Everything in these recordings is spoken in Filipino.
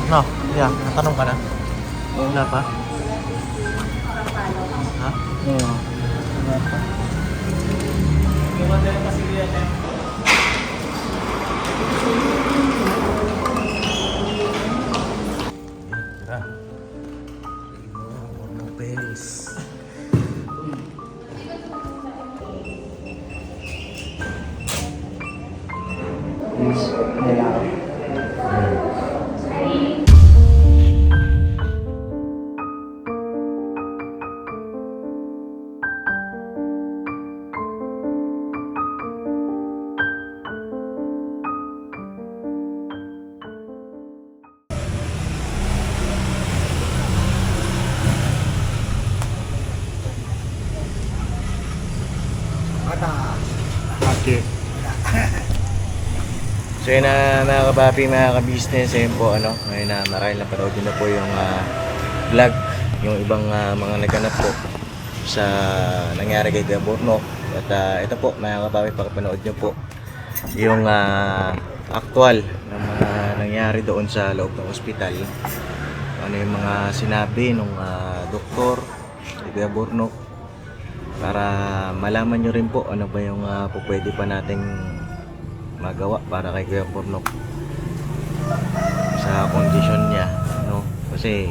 No, yeah, natanong ka na. Wala pa? Ha? Oo. Wala pa. Tara. More bells. Okay. So yun na mga kapapi, mga ka-business, yun po ano, ngayon na marahil na parood na po yung vlog, yung ibang mga naganap po sa nangyari kay Kuya Bornok. At ito po mga kapapi, pakapanood nyo po yung actual ng mga nangyari doon sa loob ng ospital. Ano yung mga sinabi ng doktor kay Kuya Bornok, para malaman nyo rin po ano ba yung pwede pa nating magawa para kay Kuya Bornok sa kondisyon niya, no? Kasi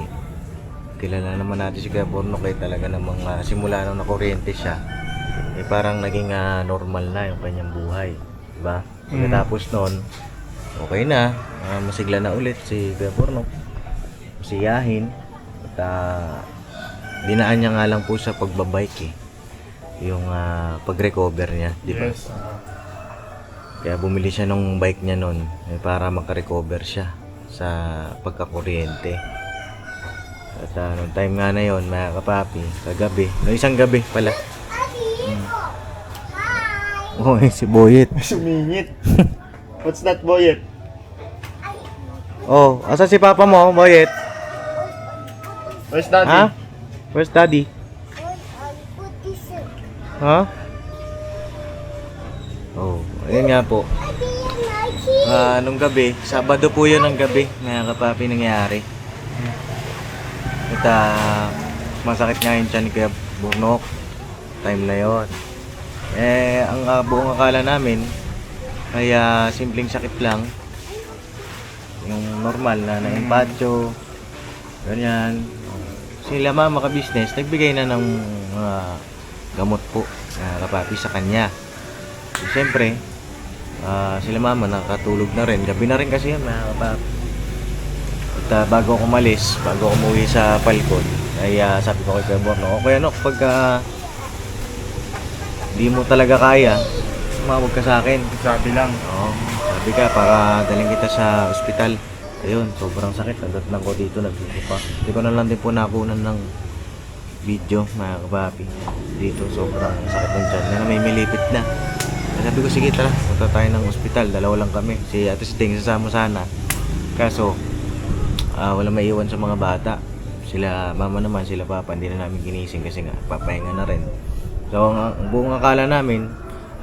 kilala naman natin si Kuya Bornok, talaga namang simula nung nakuryente siya, parang naging normal na yung kanyang buhay, diba? Pagkatapos nun, okay na, masigla na ulit si Kuya Bornok, siyahin, at dinaan niya nga lang po sa pagbabike yung pag-recover niya, di ba? Yes. Kaya bumili siya ng bike niya noon para maka-recover siya sa pagkakuryente. At nung time nga na yon, mga kapapi, kagabi, no, isang gabi pala. Oh, si Boyet. Sumingit. What's that, Boyet? Oh, asa si Papa mo, Boyet? Where's Daddy? Ha? Where's Daddy? Ha? Oh, ayun nga po. Nung gabi, Sabado po yun ang gabi, mga kapapi, nangyari. At masakit nga yung tiyan ni Kuya Bornok. Time na yun. Ang buong akala namin ay simpleng sakit lang. Yung normal na na-impatyo. Ganyan. Sila mama ka-business, nagbigay na ng gamot po, kapapi, sa kanya. So, siyempre, sila mama nakatulog na rin. Gabi na rin kasi yan, mga kapapi. At bago ako umalis, bago ako umuwi sa Falcon, ay sabi ko kay Kuya Bornok, okay ano, pag di mo talaga kaya, tumawag ka sa akin. Sabi lang. Oo, sabi ka, para daling kita sa ospital. Ayun, sobrang sakit. Nadatnan ko dito, nagbuko pa. Hindi ko na lang din po nakunan ng video, mga kapapi. Dito, sobrang sakit ng tiyan. Na may milipit na. Sabi ko, sige tara, punta tayo ng ospital. Dalawa lang kami. Si Ate Sting, sasama sana. Kaso, wala maiwan sa mga bata. Sila, mama naman, sila papa, hindi na namin ginising kasi nga, papahinga na rin. So, ang buong akala namin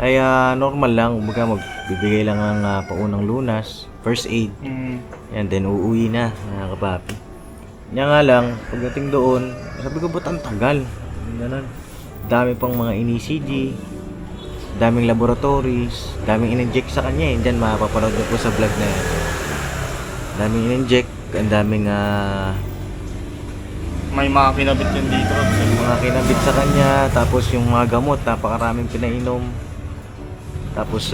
ay normal lang. Kumbaga, magbibigay lang ng paunang lunas, first aid. Yan, then uuwi na, mga kapapi. Yan nga lang, pagdating doon, sabi ko, ba't ang tagal? Ganun. Dami pang mga in-ECG, daming laboratories, daming in-inject sa kanya. Diyan, mapapanood nyo po sa vlog na yan. Daming in-inject, ang daming May mga kinabit yun dito. mga kinabit sa kanya. Tapos yung mga gamot, napakaraming pinainom. Tapos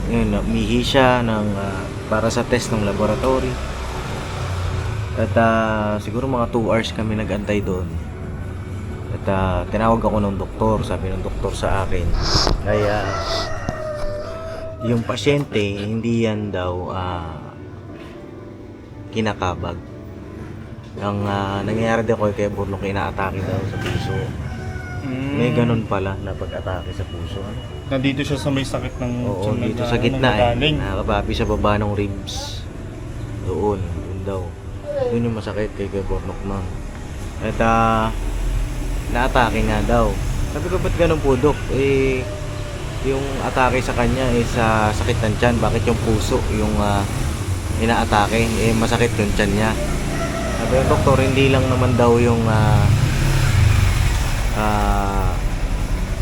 yun, umihi siya ng, para sa test ng laboratory. At siguro mga 2 hours kami nag-antay doon. At tinawag ako ng doktor. Sabi ng doktor sa akin, kaya yung pasyente hindi yan daw kinakabag. Ang nangyayari din ko kay Bornok, inaatake daw sa puso. May ganun pala na pag-atake sa puso. Nandito siya sa may sakit ng Oo, tiyan dito na- sa gitna galing. nakababi sa baba ng ribs. Doon daw. Doon yung masakit kay Bornok nun. At na-atake nga daw. Sabi ko, ba't ganun po, Dok? Yung atake sa kanya sa sakit ng tiyan. Bakit yung puso, yung inaatake. Masakit yung tiyan niya. Sabi ng doktor, hindi lang naman daw yung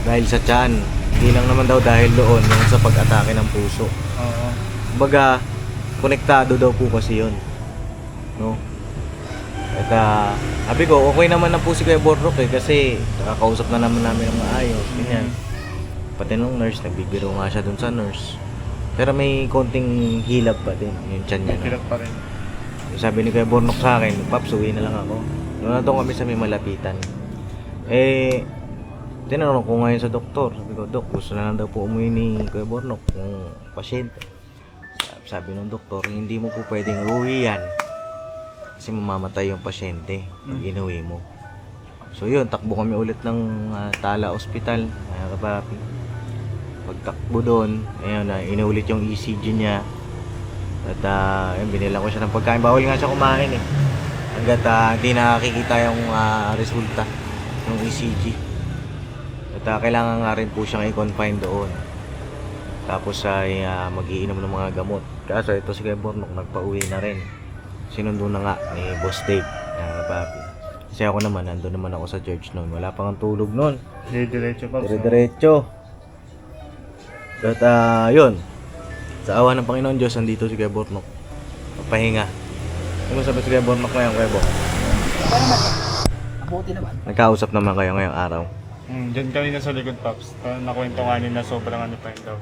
dahil sa tiyan. Hindi lang naman daw dahil doon yung sa pag-atake ng puso. Oo. Kumbaga, konektado daw po kasi yun. No? At sabi ko, okay naman na po si Kuya Bornok kasi nakakausap na naman namin ng maayos. Ganyan. Pati nung nurse, nagbibiro nga siya dun sa nurse. Pero may konting hilab pa din yung tiyan niya. Hirap pa rin. Sabi ni Kuya Bornok sa akin, Paps, uwi na lang ako. Doon na kami sa may malapitan. Tinanong ko ngayon sa doktor. Sabi ko, Dok, gusto na lang daw po umuwi ni Kuya Bornok yung pasyente. Sabi ng doktor, hindi mo po pwedeng uwi yan. Kasi mamamatay yung pasyente pag inuwi mo. So yun, takbo kami ulit ng Tala Hospital. Kapapi. Pagtakbo doon, ayun, inulit yung ECG niya. At yun, binila ko siya ng pagkain. Bawal nga siya kumain eh. Hanggat hindi nakikita yung resulta ng ECG. At kailangan nga rin po siyang i-confine doon. Tapos ay mag-iinom ng mga gamot. Kaso ito si Kuya Bornok nagpa-uwi na rin. Sinundo na nga ni Boss Dave. Papi. Kasi ako naman, nandun naman ako sa church noon. Wala pang tulog noon. Diretso pa. Dire-diretso. At yun. Sa awa ng Panginoon Diyos, andito si Kuya Bornok. Papahinga. Ano sabi si Kuya Bornok ngayon, Kuya Bo? Buti naman. Nagkausap naman kayo ngayong araw. Diyan kanina sa likod, Paps. Nakwento nga na sobrang ano pa yun daw.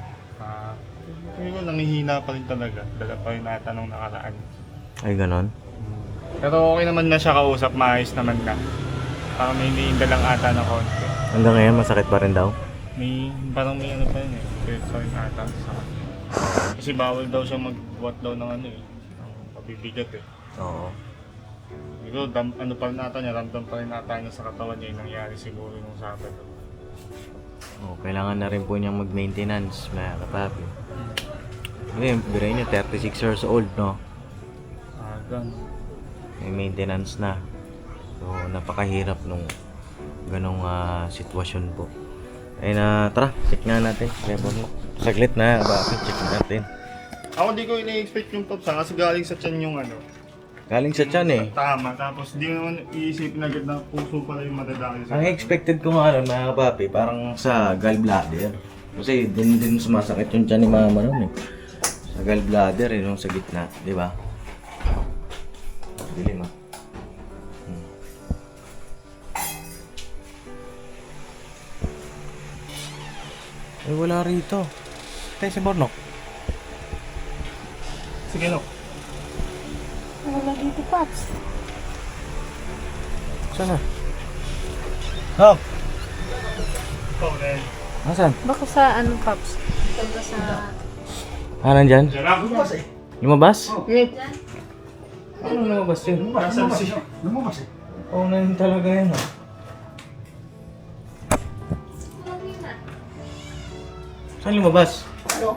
Hindi ko nangihina pa rin talaga. Dala pa rin nata nung nakaraan. Ay, ganon. Pero okay naman na siya kausap, maayos naman na. Parang may iniinda lang ata na konti. Hanggang ngayon, masakit pa rin daw. Parang may ano pa yun eh. Pero sorry ata sa kanya. Kasi bawal daw siya mag-what daw ng ano eh. Ng pabibigat eh. Oo. Siguro, ano pa rin ata niya, ramdam pa rin ata niya sa katawan niya yung nangyari siguro nung Sabado. Kailangan na rin po niyang mag-maintenance, mga kapapi. Ngayon, biray niyo, 36 years old, no? Ganun. May maintenance na. So, napakahirap nung ganong sitwasyon po. Ay tara, check nga natin. Saglit na, bakit check natin. Ako di ko ini-expect yung Pops kasi galing sa tiyan yung ano. Galing sa tiyan eh. Tama, tapos di naman iisipin agad na puso pala yung madadali sa Ang expected ko nga mga kapapi, parang sa gallbladder. Kasi din sumasakit yung tiyan ni mama nun eh. Sa gallbladder eh, nung sa gitna, di ba? Dilim ah. Eh wala rito. Tayo si Bornok. Sige no. Wala dito, Paps. Saan na? Oh! Oh, then. Nasaan? Baka sa ano, Paps? Baka sa... Nandyan? Diyan ako pas eh. Lumabas? Wait. Ano lumabas yun? Lumabas eh. Oo na yun talaga yan ah. Saan lumabas? Ano?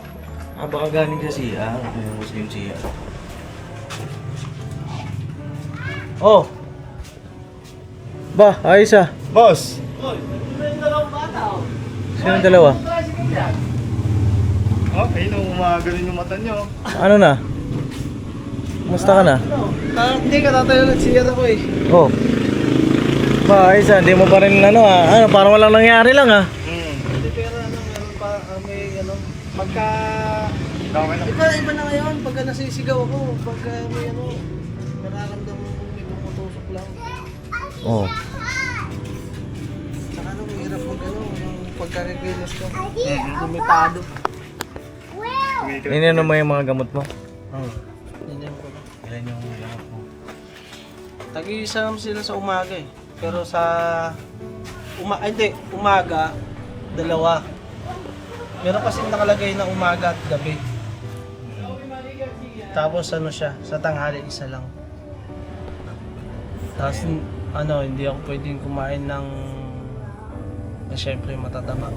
Baka galing sa CR. Yung Muslim CR. Oh! Ba, ayos ah. Boss! Sino yung dalawa? Oh, ayun ang umagaling yung mata niyo. Ano na? Kumusta ka na? Hindi ka tatayo nag-CR ako eh. Oh. Ba, ayos ah. Hindi mo pa rin ano ah. Ano, parang walang nangyari lang ah. Hindi, pero ano, meron pa, may ano, pagka... Okay na. Iba na ngayon, pagka nasisigaw ako, pagka may ano, nararamdaman mo may tumutusok lang. Oh. Saka ano, mahirap mag ano, yung pagkakakilos ko. Limitado. Inano mo yung mga gamot mo? Ganyan ko lang. Ilan yung gamot mo? Tag-iisam sila sa umaga eh. Pero sa... umaga, dalawa. Meron kasi nakalagay na umaga at gabi. Tapos ano siya, sa tanghali isa lang. Tapos ano, hindi ako pwedeng kumain ng na syempre matatama.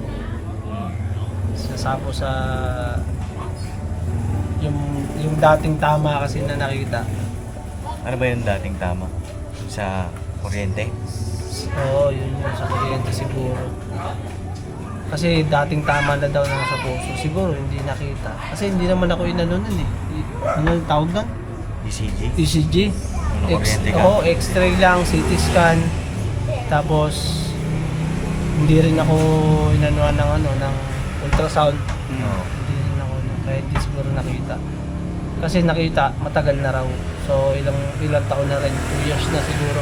Sasapo sa yung dating tama kasi na nakita. Ano ba yung dating tama? Sa kuryente? Oo, yun yung sa kuryente siguro. Kasi dating tama na daw na sa puso. Siguro hindi nakita. Kasi hindi naman ako inano nun eh. Ano yung tawag doon? ECG. Ano, kuryente ka? Oo, X-ray lang, CT scan. Tapos hindi rin ako inanuan ng ultrasound. Oo. Hindi rin ako kaya hindi siguro nakita. Kasi nakita, matagal na raw. So ilang taon na rin, 2 years na siguro.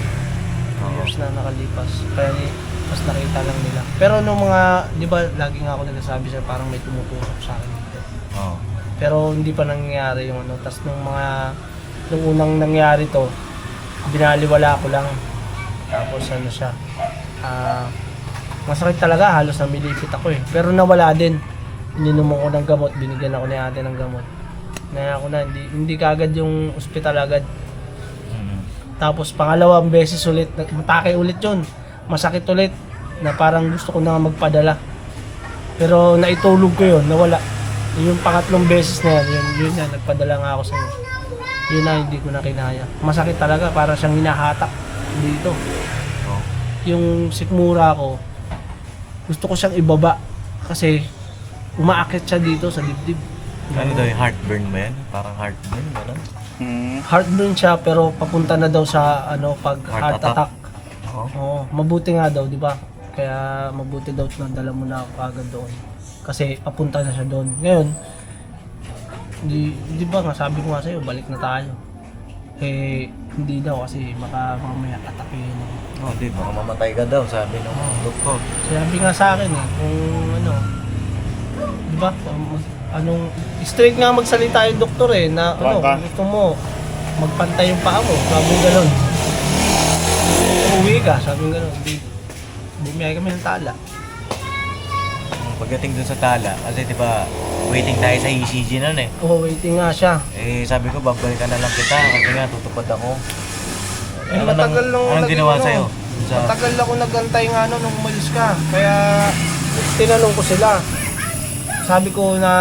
2 years na nakalipas. Kaya mas nakita lang nila. Pero nung mga, di ba lagi nga ako nagsasabi sir, parang may tumutusok sa akin dito. Oo. Pero hindi pa nangyayari yung ano. Tapos nung unang nangyari to, binaliwala ko lang. Tapos ano siya, masakit talaga, halos namilipit ako eh. Pero nawala din. Ininom ko ng gamot, binigyan ako ni ate ng gamot. Kaya ako na, hindi kagad yung ospital agad. Tapos pangalawang beses ulit, matake ulit yun. Masakit ulit, na parang gusto ko na magpadala. Pero naitulog ko yun, nawala. Yung pangatlong beses na yun na, nagpadala nga ako sa inyo. Yun na, hindi ko na kinaya. Masakit talaga, parang siyang hinahatak dito. Oo. Yung sikmura ko, gusto ko siyang ibaba. Kasi umaakit siya dito sa dibdib. Ano daw yung heartburn ba yan? Parang heartburn, gano'n? Heartburn siya pero papunta na daw sa pag heart attack. Oo. Oo, mabuti nga daw, di ba? Kaya mabuti daw na dala mo na ako agad doon. Kasi papunta na siya doon. Ngayon, di ba nga sabi ko nga sa'yo, balik na tayo. Eh, hindi daw kasi mamaya atakin. Oo, di baka mamatay ka daw, sabi ng doktor. Sabi nga sa akin kung di ba? Straight nga magsalita yung doktor na kung gusto mo magpantay yung paa mo, sabi gano'n. Uuwi ka, sabi gano'n. Bumiyay kami ng tala. Pagdating dun sa tala, kasi di ba waiting tayo sa ECG nun eh. Oo, waiting nga siya. Eh sabi ko, babalikan na lang kita kasi nga tutupad ako. Matagal lang Anong ginawa sa'yo? Matagal ako nagantay nga nung umalis ka. Kaya tinanong ko sila. Sabi ko na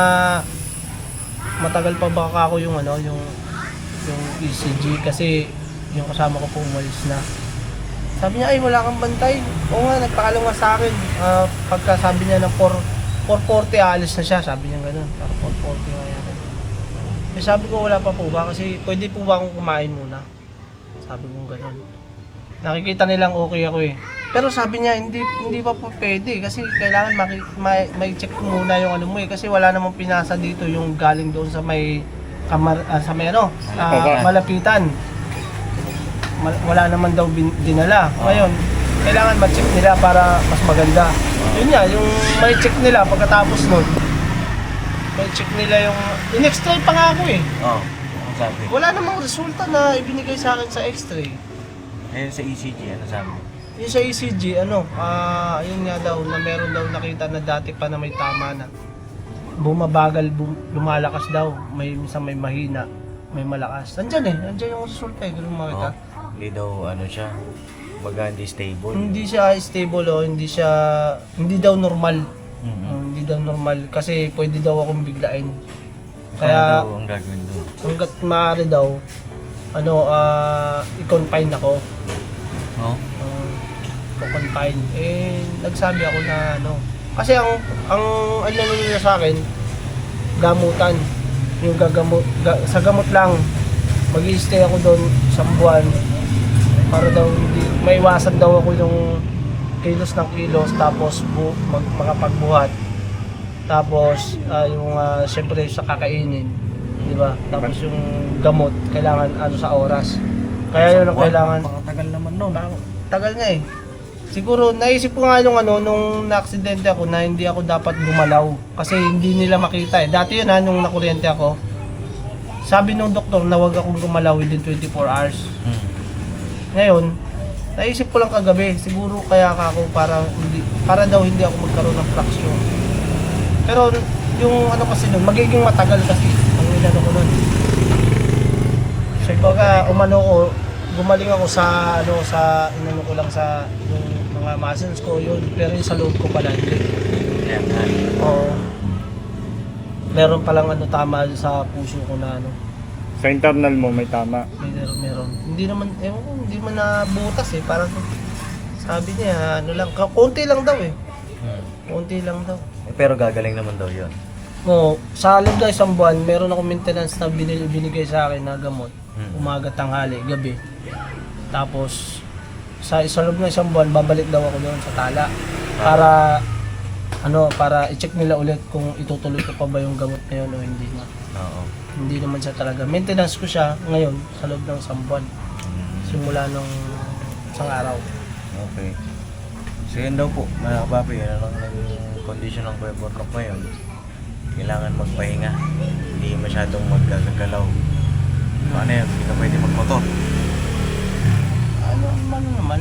matagal pa ba ako yung ECG kasi yung kasama ko po umalis na. Sabi niya, ay wala kang bantay. Oo nga, nagpaalam nga sa akin. Pagka sabi niya ng 4:40 alis na siya, sabi niya gano'n. 4:40 nga yan. Eh sabi ko, wala pa po ba? Kasi pwede po ba akong kumain muna? Sabi ko gano'n. Nakikita nilang okay ako eh. Pero sabi niya, hindi pa po pwede. Kasi kailangan may check muna yung ano mo eh. Kasi wala namang pinasa dito yung galing doon sa may malapitan. Wala naman daw dinala. Ngayon, kailangan ma-check nila para mas maganda. Yun nga, yung may check nila pagkatapos nun. May check nila yung... In-x-ray pa nga ako eh. Oo, ano sabi? Wala namang resulta na ibinigay sa akin sa x-ray. Eh sa ECG, ano sabi? Yung sa ECG, yun nga daw, na meron daw nakita na dati pa na may tama na. Bumabagal, lumalakas daw. Minsan may mahina, may malakas. Nandiyan yung resulta eh, ganun makita. Hindi daw siya, baga hindi stable. Hindi siya stable hindi daw normal. Hindi daw normal kasi pwede daw akong biglain. Kaya daw ang gagawin doon? Hanggat maaari daw, i-confine ako. Oo? I-confine. Nagsabi ako na kasi ang nila sa akin, gamutan. Yung sa gamot lang, mag-i-stay ako doon isang buwan. Para daw maiwasan daw ako yung kilos ng kilos tapos makapagbuhat. Tapos syempre sa kakainin, di ba? Tapos yung gamot kailangan sa oras. Kaya yun ang kailangan. Tagal naman noon. Tagal nga eh. Siguro naisip ko nga nung na-aksidente ako na hindi ako dapat gumalaw kasi hindi nila makita eh. Dati yun nung nakuryente ako. Sabi nung doktor na wag akong gumalaw within 24 hours. Ngayon, naisip ko lang kagabi, siguro kaya ako para daw hindi ako magkaroon ng fraction. Pero yung kasi nun, magiging matagal kasi ang inano ko nun. So pagka gumaling ako sa inano ko lang sa yung mga muscles ko yun, pero yung sa loob ko pala hindi. Oo. Meron palang tama sa puso ko na Sa internal mo may tama. Meron. Hindi man nabutas eh. Parang sabi niya, lang, konti lang daw eh. Konti lang daw. Pero gagaling naman daw yun. Oo, sa loob ng isang buwan, meron akong maintenance na binigay sa akin na gamot. Umaga, tanghali, gabi. Tapos, sa loob ng isang buwan, babalik daw ako doon sa tala. Para i-check nila ulit kung itutuloy ko pa ba yung gamot na yun o hindi na. Oo. Hindi naman siya talaga. Maintenance ko siya ngayon sa loob ng isang buwan. Simula nung isang araw. Okay. So yun daw po, mga kapapi, yan ang condition ng Kuya Bornok ngayon. Kailangan magpahinga. Hindi masyadong magkagalaw. Paano yan? Hindi ka pwede magmotor. Ano naman?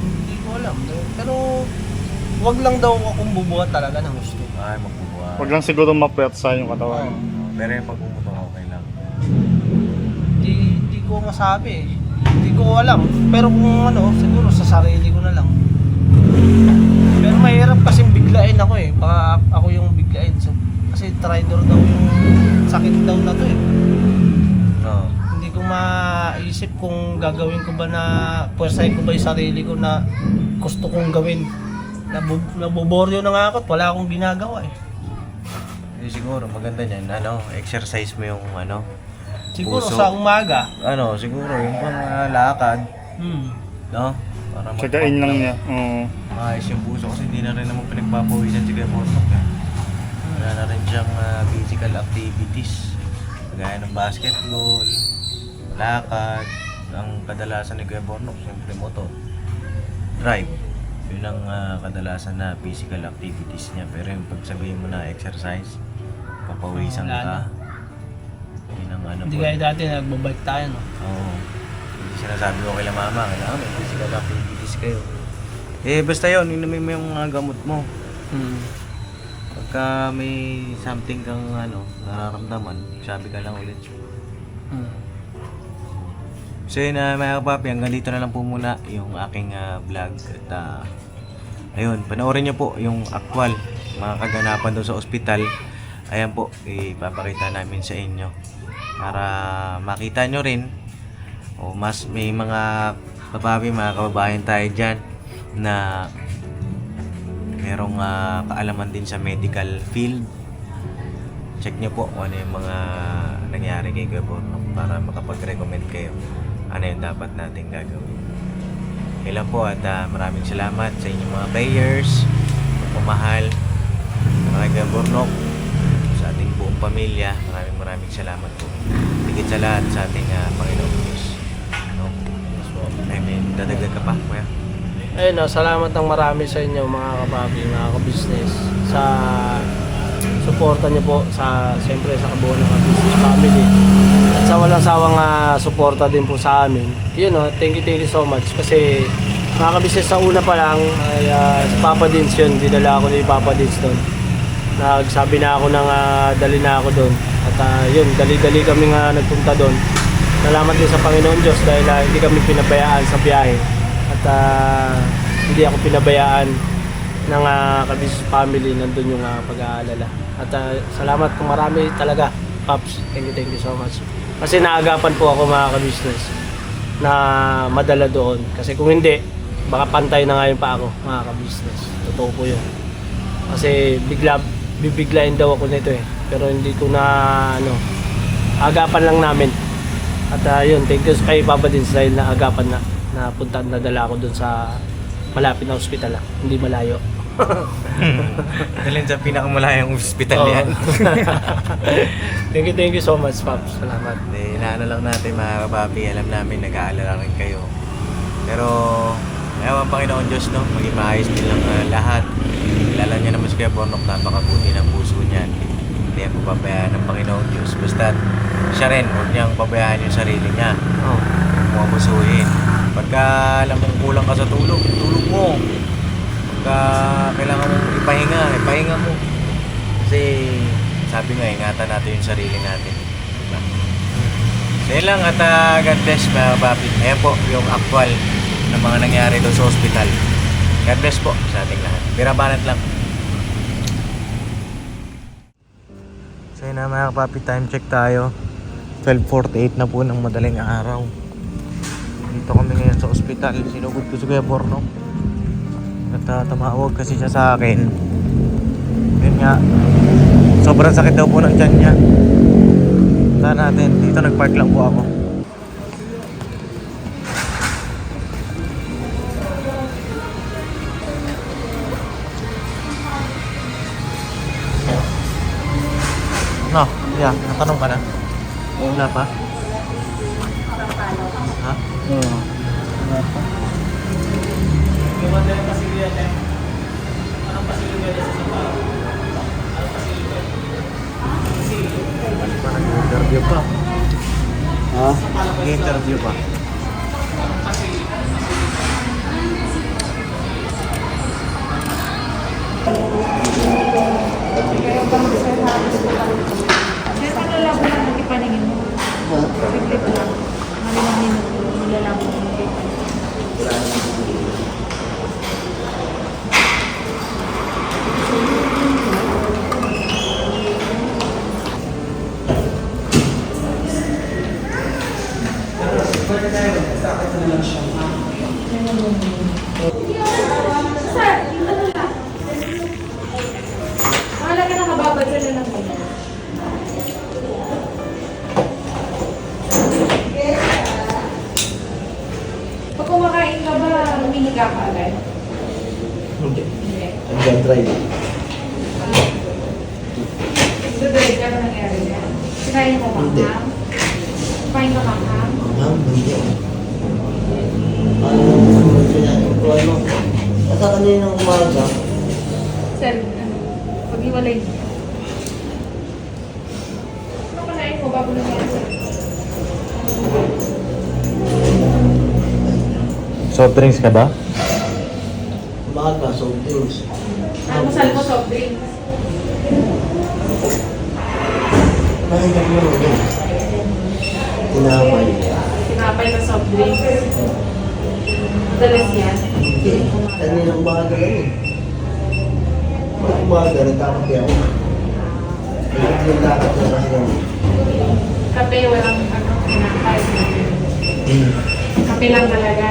Hindi ko alam. Pero wag lang daw akong bubuhat talaga ng gusto. Ay, magbubuhat. Huwag lang siguro mapuwersa yung katawan. Pero yung pagbumotor, okay lang. Hindi ko masabi eh. Hindi ko alam. Pero kung siguro sa sarili ko na lang. Pero mahirap kasi biglain ako eh. Baka ako yung biglain. So, kasi traitor daw yung sakit daw na to eh. Oo. Hindi ko maisip kung gagawin ko ba na puwersahin ko ba yung sarili ko na gusto kong gawin. Naboboryo na nga ako at wala akong ginagawa eh. Siguro maganda niyan, exercise mo yung Siguro puso. sa umaga. Siguro yung pang lakad, no? Para Tsagain lang niya. Oo. maayos yung puso kasi hindi na rin naman pinagpapawisan si Kuya Bornok eh. Wala na rin siyang physical activities. Gaya ng basketball, lakad. Ang kadalasan ni Kuya Bornok, siyempre motor. Drive. Yun ang kadalasan na physical activities niya. Pero yung pagsabihin mo na exercise, papawisan Wala ka. Yun ang Hindi po. gaya dati nagbabike tayo no. Oo. Hindi sinasabi ko kay mama, kailangan may physical activities kayo. Basta yun, inumin mo yung mga gamot mo. Pagka may something kang nararamdaman, sabi ka lang ulit. So yun mga kapapi, hanggang dito na lang po muna yung aking vlog. At ayun, panoorin nyo po yung actual mga kaganapan doon sa ospital. Ayan po, ipapakita namin sa inyo para makita nyo rin o mas may mga kapapi, mga kababayan tayo dyan na merong kaalaman din sa medical field. Check nyo po kung ano yung mga nangyari kay Kuya Bornok para makapag-recommend kayo ano yung dapat natin gagawin. Kailan po at maraming salamat sa inyong mga prayers, pagmamahal kay Kuya Bornok, sa ating buong pamilya. Maraming salamat po. Higit sa lahat sa ating Panginoon Diyos. May dadagdag ka pa, Kuya? Ayun salamat ng marami sa inyo mga kapapi, mga ka-business sa suporta niyo po siyempre sa kabuuan ng business family. At sa walang sawang suporta din po sa amin. Thank you so much kasi mga ka-business sa una pa lang ay si Papa Dins yun, dinala ako ni Papa Dins doon. Nagsabi na ako ng dali na ako doon. At yun, dali-dali kami nagpunta doon. Salamat din sa Panginoon Diyos dahil hindi kami pinabayaan sa biyahe. At hindi ako pinabayaan ng ka-business family, nandun yung pag-aalala. At salamat kung marami talaga, Pops. Thank you so much. Kasi naagapan po ako mga ka-business na madala doon. Kasi kung hindi, baka pantay na nga yung pa ako mga ka-business. Totoo po yun. Kasi bibiglain daw ako nito eh. Pero hindi ko na agapan lang namin. At yun, thank you kay Papa Dins dahil naagapan na punta, nadala ako doon sa malapit na ospital hindi malayo. Dalhin sa pinakamalayang ospital yan. Thank you so much, Pops. Salamat. Inaano lang natin mga kapapi, alam namin nag-aalala rin kayo. Pero ewan Panginoon Diyos, no? Maging maayos din lang lahat. Kilala niya naman si Kuya Bornok, napakabuti ng puso niya. Hindi yan papabayaan ng Panginoon Diyos. Basta siya rin, huwag niyang pabayaan yung sarili niya. Huwag mabusuhin. Pagka alam mong kulang ka sa tulog mo. Pagka kailangan mong ipahinga mo. Kasi sabi nga, ingatan natin yung sarili natin. Diba? So yun lang at God bless mga kapapi. Ayan po yung actual na mga nangyari doon sa ospital. God bless po sa ating lahat. Birabanat lang. So yun na mga kapapi, time check tayo. 12:48 na po ng madaling araw. Dito kami ngayon sa ospital. Sinugod ko si Kuya Bornok. At tumawag kasi siya sa akin. nga, sobrang sakit daw po ng tiyan niya. Saan natin? Dito nagpark lang po ako. No, yeah, natanong ka na. Wala pa? Ha? Oo. Nag-interview pa. Ha? Nag-interview pa. Sir, paglalaban lang ng ipaningin mo. Saglit lang. Malimang minuto, nilalaban mo ng ipaningin. Sir, ano na? Wala ka nakababad sa lang mo. Pag kumakain ka ba, humihiga ka agad? Hindi. Hindi. Nag-drive. Nagdadrive ka na ng area. Sinayin mo Hindi. manghang? Kumain ka manghang? Hindi. Ano sinabi ko ano? Basta kaninang umaga, Sir, ano? Pag-iwalay mo. Ano kanain mo bago naman sir? Soft drinks ka ba? umaga, soft drinks. Almusal mo soft drinks. Nakikita mo yun. Tinapay. Tinapay na soft drinks. Madalas yan. Hindi. Kaninang umaga yan eh. Pag umaga, nagkakape ako. Ikot yung lakad na kasi yan. Kape, walang ano, tinapay. Kape lang talaga.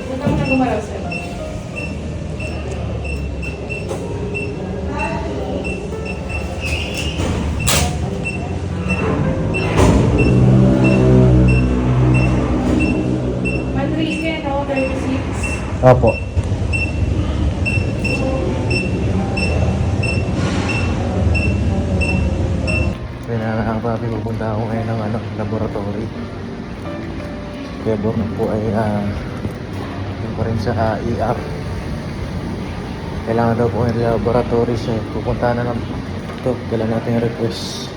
Huwag kang na gumalaw sir. Manrique, no? 36. Opo. Kaya papi, pupunta ako ngayon ng laboratory. Kaya Born po ay yun pa rin sa ER. Kailangan daw po ng laboratory siya. Pupunta na lang ito. Kailangan natin yung request.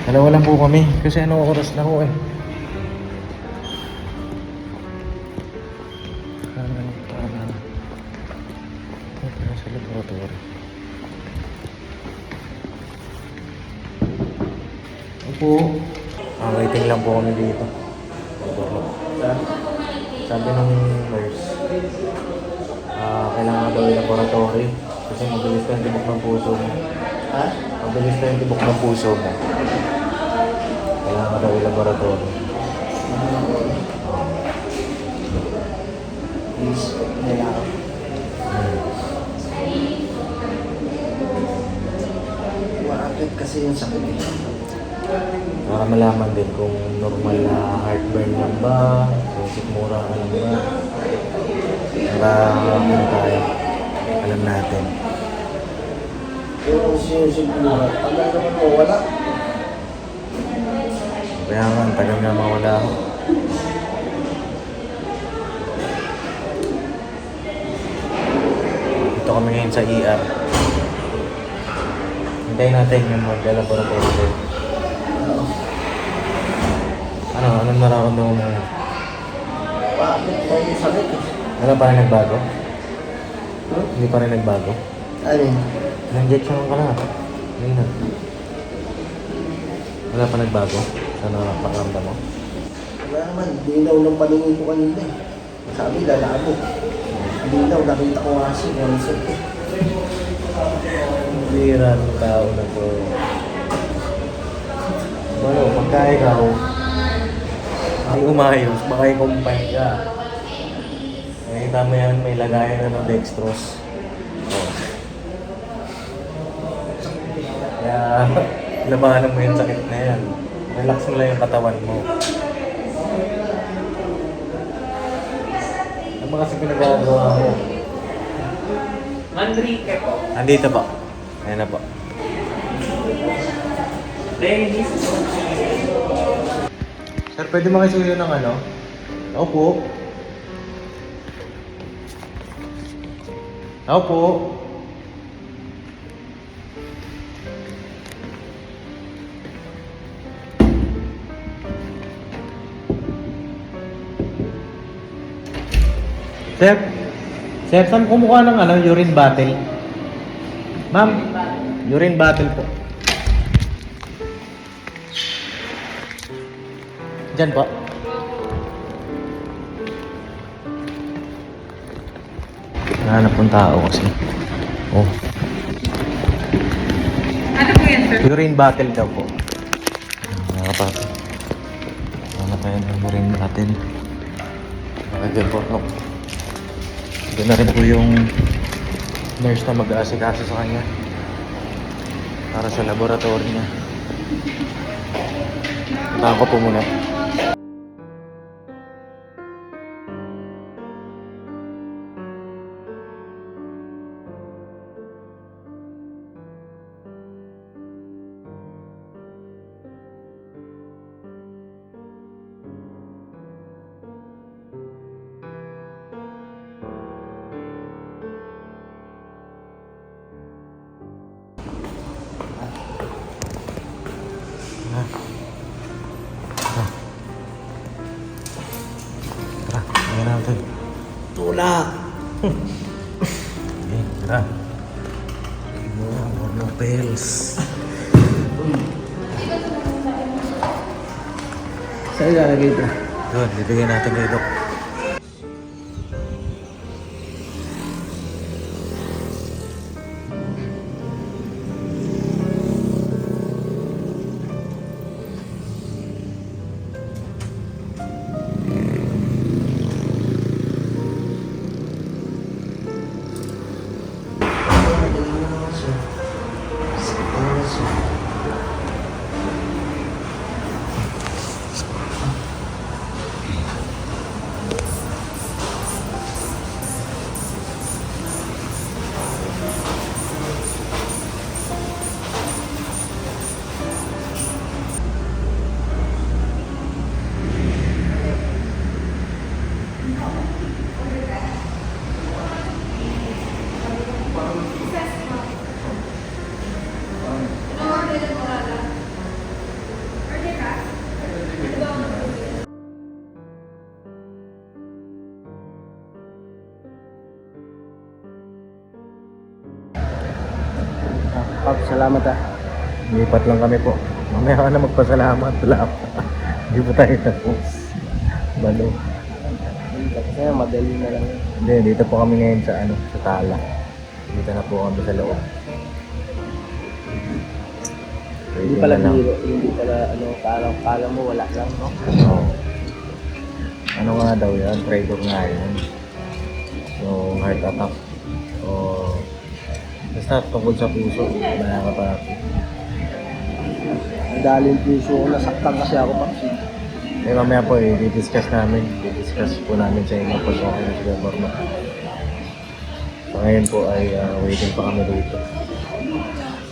Dalawa lang po kami kasi anong oras na ho eh. Sa laboratory. Opo. Waiting lang po kami dito. Sabi ng nurse, kailangan daw yung laboratory kasi mabilis na yung tibok ng puso mo. Ha? Mabilis na yung tibok ng puso mo. Kailangan daw yung laboratory. Please, kailangan. Maapit kasi yung sakit eh. Para malaman din kung normal na heartburn lang ba, kung sikmura ka lang ba. Para ano tayo, alam natin. Yung sinusigura, tagal naman mo, wala. Kaya nga, ang tagal nga mawala ako. Dito kami ngayon sa ER. Hintayin natin yung mag-laboratory. Anong nararamdaman mo ngayon? Bakit may sakit eh? Wala pa rin nagbago? Hindi pa rin nagbago? Ano yun? Na-injection ka na. Hindi na. Wala pa nagbago? Sa nakaramdam mo? Wala naman, dinaw ng paningin ko kanina eh. Sabi, lalabo. Dinaw, nakita ko nga siya, one set eh. Bira ng tao na to. Ano, pagka ikaw hindi umayos, baka i-combine ka. Kita mo yan, may lagayan na ng dextrose. Oh. Kaya, labanan mo yung sakit na yan. Relax mo lang yung katawan mo. Ano ba kasi pinagagawa mo? Manrique po. Andito po. Ayan na po. Dennis. Sir, pwede makisuyo ng ano? Ako po. Ako po. Sir, sir, saan kumukuha ng ano, urine bottle? Ma'am, urine bottle po. Diyan po. Hanap ng tao kasi. Oh. Ano po yan, sir? Urine bottle daw po. Mga kapatid. Hanap kayo ng urine bottle. Nakagyan po. Oh. Doon na rin po yung nurse na mag-aasikaso sa kanya. Para sa laboratory niya. Puntahan ko po muna. Tara, tingnan natin. Tulak! Okay, tara. More pills. Saan ilalagay ito? Doon, bibigyan natin kay Doc. Pops, salamat ah. Lipat lang kami po. Mamaya ka na magpasalamat. Wala pa. Hindi po tayo tapos. Balo. Kasi madali na lang. Hindi, dito po kami ngayon sa ano, sa Tala. Dito na po kami sa loob. Hindi pala biro, hindi pala ano, kala mo wala lang, no? Oo. Ano nga daw yan? Traitor nga yan. Yung heart attack. O basta tungkol sa puso, mga kapatid. Ang daling puso ko, nasaktan kasi ako, Pops. Eh mamaya po i-discuss namin. I-discuss po namin sa inyo pag okay na si Governor. So ngayon po ay waiting pa kami dito.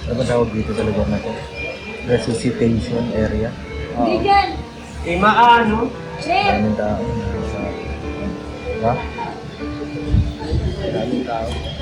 Ano ba tawag dito sa lugar na to? Resuscitation area. Hindi dyan! Eh, maano? Chef! Maraming tao. Diba? Daming tao.